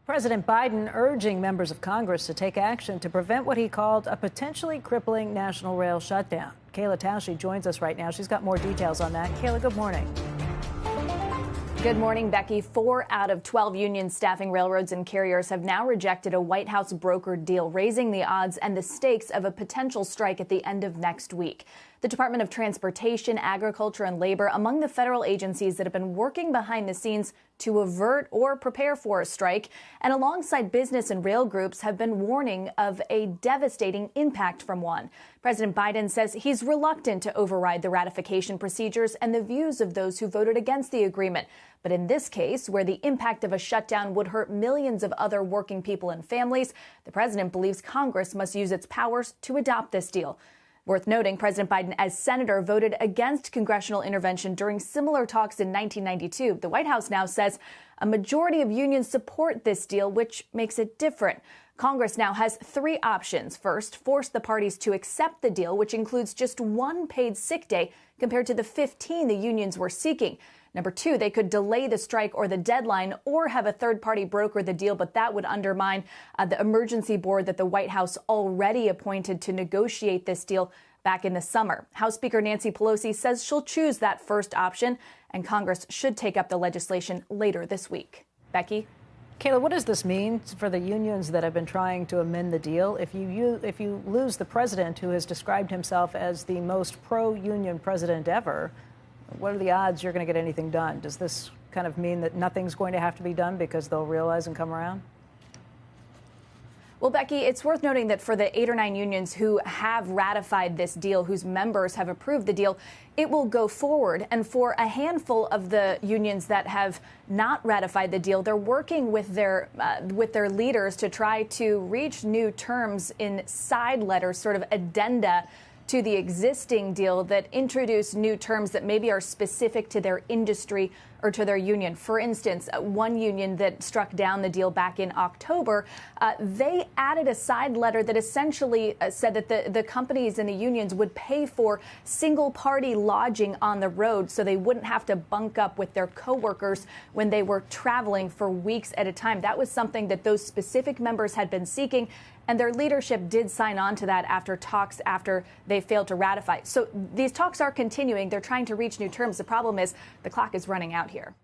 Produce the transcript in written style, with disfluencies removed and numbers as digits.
President Biden urging members of Congress to take action to prevent what he called a potentially crippling national rail shutdown. Kayla Tausche joins us right now. She's got more details on that. Kayla, good morning. Good morning, Becky. 4 out of 12 unions staffing railroads and carriers have now rejected a White House brokered deal, raising the odds and the stakes of a potential strike at the end of next week. The Department of Transportation, Agriculture, and Labor among the federal agencies that have been working behind the scenes to avert or prepare for a strike, and alongside business and rail groups have been warning of a devastating impact from one. President Biden says he's reluctant to override the ratification procedures and the views of those who voted against the agreement. But in this case, where the impact of a shutdown would hurt millions of other working people and families, the president believes Congress must use its powers to adopt this deal. Worth noting, President Biden, as senator, voted against congressional intervention during similar talks in 1992. The White House now says a majority of unions support this deal, which makes it different. Congress now has 3 options. First, force the parties to accept the deal, which includes just 1 paid sick day compared to the 15 the unions were seeking. Number 2, they could delay the strike or the deadline or have a third party broker the deal, but that would undermine the emergency board that the White House already appointed to negotiate this deal back in the summer. House Speaker Nancy Pelosi says she'll choose that first option, and Congress should take up the legislation later this week. Becky? Kayla, what does this mean for the unions that have been trying to amend the deal? If you lose the president, who has described himself as the most pro-union president ever, what are the odds you're going to get anything done? Does this kind of mean that nothing's going to have to be done because they'll realize and come around? Well, Becky, it's worth noting that for the 8 or 9 unions who have ratified this deal, whose members have approved the deal, it will go forward. And for a handful of the unions that have not ratified the deal, they're working with their leaders to try to reach new terms in side letters, sort of addenda to the existing deal that introduce new terms that maybe are specific to their industry or to their union. For instance, one union that struck down the deal back in October, they added a side letter that essentially said that the companies and the unions would pay for single-party lodging on the road so they wouldn't have to bunk up with their coworkers when they were traveling for weeks at a time. That was something that those specific members had been seeking, and their leadership did sign on to that after talks after they failed to ratify. So these talks are continuing. They're trying to reach new terms. The problem is the clock is running out here.